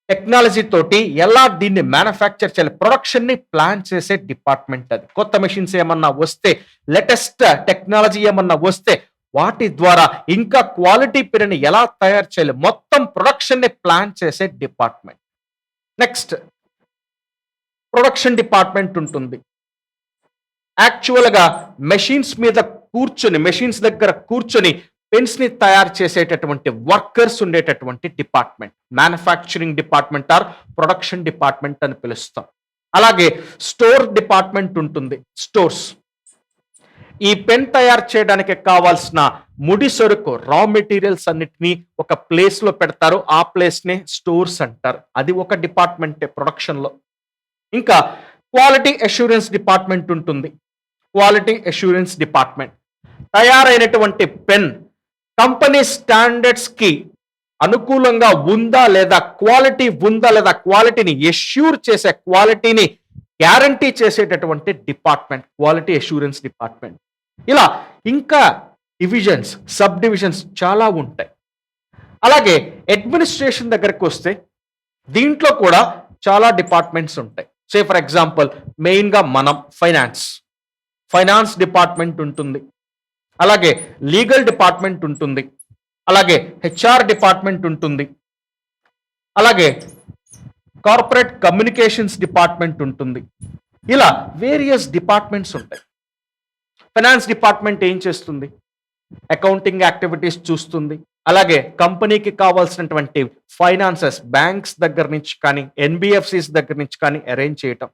టెక్నాలజీ తోటి ఎలా దీన్ని మ్యానుఫ్యాక్చర్ చేయాలి, ప్రొడక్షన్ ని ప్లాన్ చేసే డిపార్ట్మెంట్ అది. కొత్త మెషిన్స్ ఏమన్నా వస్తే, లేటెస్ట్ టెక్నాలజీ ఏమన్నా వస్తే వాటి ద్వారా ఇంకా క్వాలిటీ పెన్నుని ఎలా తయారు చేయాలి, మొత్తం ప్రొడక్షన్ ని ప్లాన్ చేసే డిపార్ట్మెంట్. నెక్స్ట్ ప్రొడక్షన్ డిపార్ట్మెంట్ ఉంటుంది. యాక్చువల్ గా మెషిన్స్ మీద కూర్చొని, మెషిన్స్ దగ్గర కూర్చొని పెన్స్ ని తయారు చేసేటటువంటి వర్కర్స్ ఉండేటటువంటి department manufacturing department or production department అని పిలుస్తాం. అలాగే స్టోర్ డిపార్ట్మెంట్ ఉంటుంది. స్టోర్స్ ఈ పెన్ తయారు చేయడానికి కావాల్సిన ముడి సరుకు, రా మెటీరియల్స్ అన్నిటినీ ఒక ప్లేస్ లో పెడతారు. ఆ ప్లేస్ నే స్టోర్స్ అంటారు. అది ఒక డిపార్ట్మెంటే ప్రొడక్షన్ లో. ఇంకా క్వాలిటీ అష్యూరెన్స్ డిపార్ట్మెంట్ ఉంటుంది. క్వాలిటీ అష్యూరెన్స్ డిపార్ట్మెంట్ తయారైనటువంటి పెన్ కంపెనీ స్టాండర్డ్స్ కి అనుకూలంగా ఉందా లేదా, క్వాలిటీ ఉందా లేదా, క్వాలిటీని ఎష్యూర్ చేసే, క్వాలిటీని గ్యారంటీ చేసేటటువంటి డిపార్ట్మెంట్ క్వాలిటీ అష్యూరెన్స్ డిపార్ట్మెంట్. ఇలా ఇంకా డివిజన్స్, సబ్ డివిజన్స్ చాలా ఉంటాయి. అలాగే అడ్మినిస్ట్రేషన్ దగ్గరకు వస్తే దీంట్లో కూడా చాలా డిపార్ట్మెంట్స్ ఉంటాయి. సే ఫర్ ఎగ్జాంపుల్ మెయిన్గా మనం ఫైనాన్స్ డిపార్ట్మెంట్ ఉంటుంది, అలాగే లీగల్ డిపార్ట్మెంట్ ఉంటుంది, అలాగే హెచ్ఆర్ డిపార్ట్మెంట్ ఉంటుంది, అలాగే కార్పొరేట్ కమ్యూనికేషన్స్ డిపార్ట్మెంట్ ఉంటుంది. ఇలా వేరియస్ డిపార్ట్మెంట్స్ ఉంటాయి. ఫైనాన్స్ డిపార్ట్మెంట్ ఏం చేస్తుంది? అకౌంటింగ్ యాక్టివిటీస్ చూస్తుంది, అలాగే కంపెనీకి కావాల్సినటువంటి ఫైనాన్సెస్ బ్యాంక్స్ దగ్గర నుంచి కానీ, ఎన్బిఎఫ్సిస్ దగ్గర నుంచి కానీ అరేంజ్ చేయటం.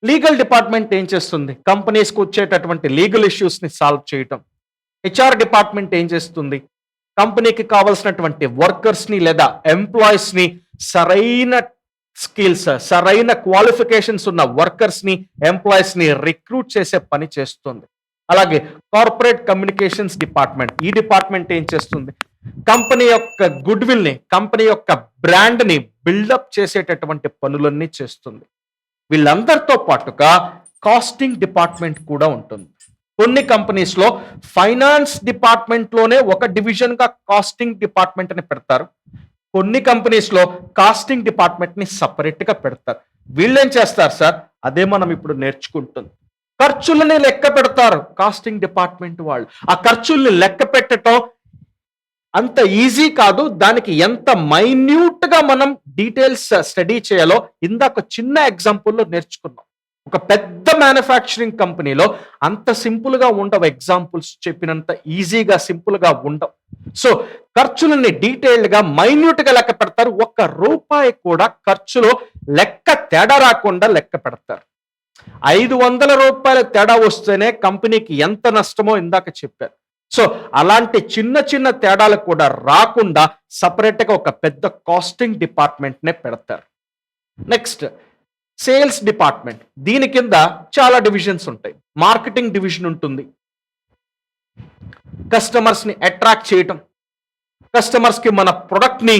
లీగల్ డిపార్ట్మెంట్ ఏం చేస్తుంది? కంపెనీస్కి వచ్చేటటువంటి లీగల్ ఇష్యూస్ని సాల్వ్ చేయటం. హెచ్ఆర్ డిపార్ట్మెంట్ ఏం చేస్తుంది? కంపెనీకి కావాల్సినటువంటి వర్కర్స్ని లేదా ఎంప్లాయీస్ని సరైన స్కిల్స్, సరైన క్వాలిఫికేషన్స్ ఉన్న వర్కర్స్ని, ఎంప్లాయీస్ని రిక్రూట్ చేసే పని చేస్తుంది. అలాగే కార్పొరేట్ కమ్యూనికేషన్స్ డిపార్ట్మెంట్, ఈ డిపార్ట్మెంట్ ఏం చేస్తుంది? కంపెనీ యొక్క గుడ్ విల్ని, కంపెనీ యొక్క బ్రాండ్ని బిల్డప్ చేసేటటువంటి పనులన్నీ చేస్తుంది. వీళ్ళందరితో పాటుగా కాస్టింగ్ డిపార్ట్మెంట్ కూడా ఉంటుంది. కొన్ని కంపెనీస్లో ఫైనాన్స్ డిపార్ట్మెంట్లోనే ఒక డివిజన్గా కాస్టింగ్ డిపార్ట్మెంట్ అని పెడతారు. కొన్ని కంపెనీస్లో కాస్టింగ్ డిపార్ట్మెంట్ని సపరేట్గా పెడతారు. వీళ్ళేం చేస్తారు సార్? అదే మనం ఇప్పుడు నేర్చుకుంటుంది. ఖర్చులని లెక్క పెడతారు కాస్టింగ్ డిపార్ట్మెంట్ వాళ్ళు. ఆ ఖర్చుల్ని లెక్క పెట్టడం అంత ఈజీ కాదు. దానికి ఎంత మైన్యూట్గా మనం డీటెయిల్స్ స్టడీ చేయాలో ఇందాక చిన్న ఎగ్జాంపుల్లో నేర్చుకున్నాం. ఒక పెద్ద మ్యానుఫ్యాక్చరింగ్ కంపెనీలో అంత సింపుల్గా ఉండవు, ఎగ్జాంపుల్స్ చెప్పినంత ఈజీగా సింపుల్గా ఉండవు. సో ఖర్చులని డీటెయిల్డ్గా మైన్యూట్గా లెక్క పెడతారు. ఒక్క రూపాయి కూడా ఖర్చులో లెక్క తేడా రాకుండా లెక్క పెడతారు. 500 రూపాయల తేడా వస్తేనే కంపెనీకి ఎంత నష్టమో ఇందాక చెప్పారు. సో అలాంటి చిన్న చిన్న తేడాలు కూడా రాకుండా సపరేట్గా ఒక పెద్ద కాస్టింగ్ డిపార్ట్మెంట్నే పెడతారు. Next sales department. దీని కింద చాలా డివిజన్స్ ఉంటాయి. మార్కెటింగ్ డివిజన్ ఉంటుంది. కస్టమర్స్ని అట్రాక్ట్ చేయటం, కస్టమర్స్కి మన ప్రొడక్ట్ని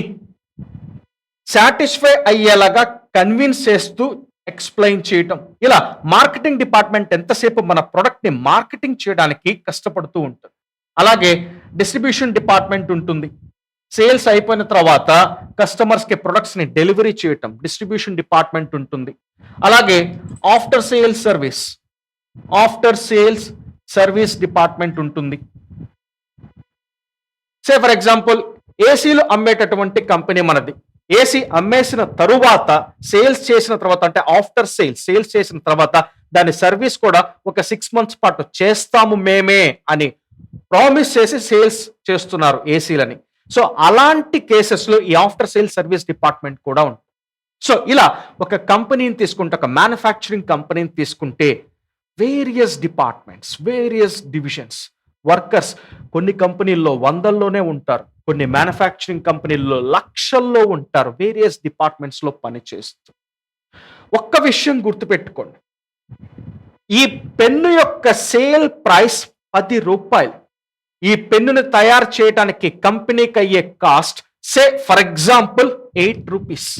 సాటిస్ఫై అయ్యేలాగా కన్విన్స్ చేస్తూ ఎక్స్ప్లెయిన్ చేయటం. ఇలా మార్కెటింగ్ డిపార్ట్మెంట్ ఎంతసేపు మన ప్రొడక్ట్ని మార్కెటింగ్ చేయడానికి కష్టపడుతూ ఉంటుంది. అలాగే డిస్ట్రిబ్యూషన్ డిపార్ట్మెంట్ ఉంటుంది. సేల్స్ అయిపోయిన తర్వాత కస్టమర్స్కి ప్రొడక్ట్స్ని డెలివరీ చేయటం డిస్ట్రిబ్యూషన్ డిపార్ట్మెంట్ ఉంటుంది. అలాగే ఆఫ్టర్ సేల్స్ సర్వీస్ డిపార్ట్మెంట్ ఉంటుంది. సే ఫర్ ఎగ్జాంపుల్ ఏసీలు అమ్మేటటువంటి కంపెనీ మనది. ఏసీ అమ్మేసిన తరువాత సేల్స్ చేసిన తర్వాత, అంటే ఆఫ్టర్ సేల్స్ చేసిన తర్వాత దాని సర్వీస్ కూడా ఒక 6 months పాటు చేస్తాము మేమే అని ప్రామిస్ చేసి సేల్స్ చేస్తున్నారు ఏసీలని. సో అలాంటి కేసెస్లో ఈ ఆఫ్టర్ సేల్ సర్వీస్ డిపార్ట్మెంట్ కూడా ఉంటుంది. సో ఇలా ఒక కంపెనీని తీసుకుంటే, ఒక మ్యానుఫ్యాక్చరింగ్ కంపెనీని తీసుకుంటే various departments, various divisions, workers కొన్ని కంపెనీల్లో 100లోనే ఉంటారు, కొన్ని మ్యానుఫ్యాక్చరింగ్ కంపెనీల్లో లక్షల్లో ఉంటారు, వేరియస్ డిపార్ట్మెంట్స్లో పనిచేస్తూ. ఒక్క విషయం గుర్తుపెట్టుకోండి, ఈ పెన్ను యొక్క సేల్ ప్రైస్ 10 రూపాయలు. ఈ పెన్నుని తయారు చేయడానికి కంపెనీకి అయ్యే cost say for example 8 rupees.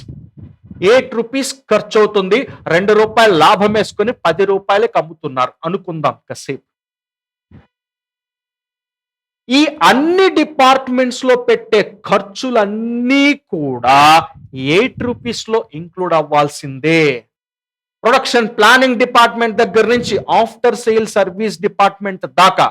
8 rupees ఖర్చు అవుతుంది. 2 రూపాయలు లాభం వేసుకొని 10 రూపాయలకి అమ్ముతున్నారు అనుకుందాం కాసేపు. ఈ అన్ని డిపార్ట్మెంట్స్ లో పెట్టే ఖర్చులన్నీ కూడా 8 రూపీస్లో ఇంక్లూడ్ అవ్వాల్సిందే. ప్రొడక్షన్ ప్లానింగ్ డిపార్ట్మెంట్ దగ్గర నుంచి ఆఫ్టర్ సేల్ సర్వీస్ డిపార్ట్మెంట్ దాకా,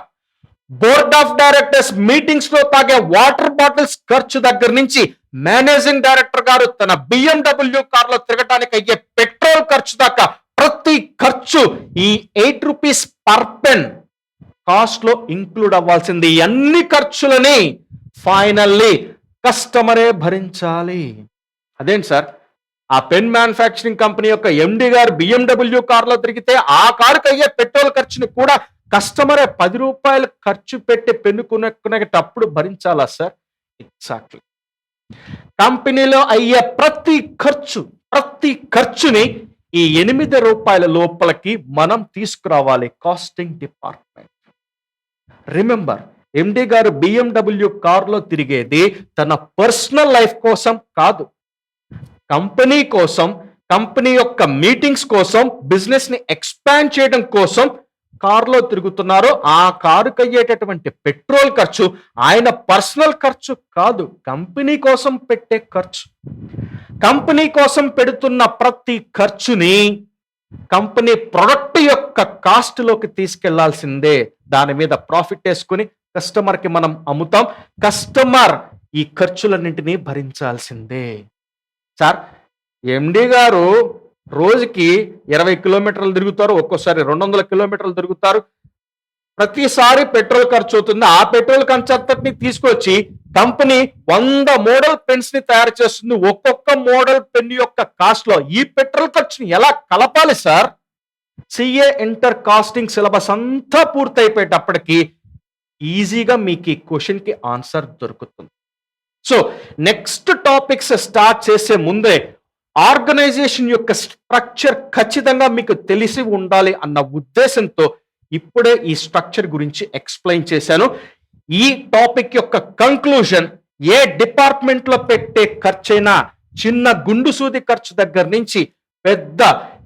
బోర్డ్ ఆఫ్ డైరెక్టర్స్ మీటింగ్స్ లో తాగే వాటర్ బాటిల్స్ ఖర్చు దగ్గర నుంచి మేనేజింగ్ డైరెక్టర్ గారు తన BMW కార్లో తిరగడానికి అయ్యే పెట్రోల్ ఖర్చు దాకా ప్రతి ఖర్చు ఈ 8 రూపీస్ పర్ పెన్ కాస్ట్ లో ఇంక్లూడ్ అవ్వాల్సింది. అన్ని ఖర్చులని ఫైనల్లీ కస్టమరే భరించాలి. అదేంటి సార్, ఆ పెన్ మ్యానుఫ్యాక్చరింగ్ కంపెనీ యొక్క MD గారు BMW కార్లో తిరిగితే ఆ కారుకి అయ్యే పెట్రోల్ ఖర్చుని కూడా కస్టమరే 10 రూపాయలు ఖర్చు పెట్టి పెన్ను కొనుక్కునేటప్పుడు భరించాలా సార్? ఎగ్జాక్ట్లీ. కంపెనీలో అయ్యే ప్రతి ఖర్చుని ఈ 8 రూపాయల లోపలికి మనం తీసుకురావాలి కాస్టింగ్ డిపార్ట్మెంట్. రిమెంబర్, ఎండి గారు BMW కారులో తిరిగేది తన పర్సనల్ లైఫ్ కోసం కాదు, కంపెనీ కోసం, కంపెనీ యొక్క మీటింగ్స్ కోసం, బిజినెస్ ని ఎక్స్పాండ్ చేయడం కోసం కారులో తిరుగుతున్నారు. ఆ కారుకి అయ్యేటటువంటి పెట్రోల్ ఖర్చు ఆయన పర్సనల్ ఖర్చు కాదు, కంపెనీ కోసం పెట్టే ఖర్చు. కంపెనీ కోసం పెడుతున్న ప్రతి ఖర్చుని కంపెనీ ప్రొడక్ట్ యొక్క కాస్ట్ లోకి తీసుకెళ్లాల్సిందే. దాని మీద ప్రాఫిట్ వేసుకుని కస్టమర్ కి మనం అమ్ముతాం. కస్టమర్ ఈ ఖర్చులన్నింటినీ భరించాల్సిందే. సార్, ఎండి గారు రోజుకి 20 కిలోమీటర్లు తిరుగుతారు, ఒక్కోసారి 200 కిలోమీటర్లు తిరుగుతారు. ప్రతిసారి పెట్రోల్ ఖర్చు అవుతుంది. ఆ పెట్రోల్ ఖర్చు అంతటిని తీసుకొచ్చి కంపెనీ 100 మోడల్ పెన్స్ ని తయారు చేస్తుంది. ఒక్కొక్క మోడల్ పెన్ యొక్క కాస్ట్ లో ఈ పెట్రోల్ ఖర్చుని ఎలా కలపాలి sir? CA inter costing syllabus అంతా పూర్తయిపోయేటప్పటికి ఈజీగా మీకు ఈ క్వశ్చన్ కి ఆన్సర్ దొరుకుతుంది. సో నెక్స్ట్ టాపిక్స్ స్టార్ట్ చేసే ముందే ఆర్గనైజేషన్ యొక్క స్ట్రక్చర్ ఖచ్చితంగా మీకు తెలిసి ఉండాలి అన్న ఉద్దేశంతో ఇప్పుడే ఈ స్ట్రక్చర్ గురించి ఎక్స్ప్లెయిన్ చేశాను. ఈ టాపిక్ యొక్క కంక్లూజన్, ఏ డిపార్ట్మెంట్ లో పెట్టే ఖర్చైనా చిన్న గుండు సూది ఖర్చు దగ్గర నుంచి పెద్ద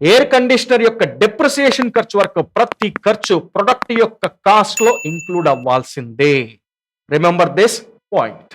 ఎయిర్ కండిషనర్ యొక్క డెప్రిసియేషన్ ఖర్చు వరకు ప్రతి ఖర్చు ప్రొడక్ట్ యొక్క కాస్ట్ లో ఇంక్లూడ్ అవ్వాల్సిందే. Remember this point.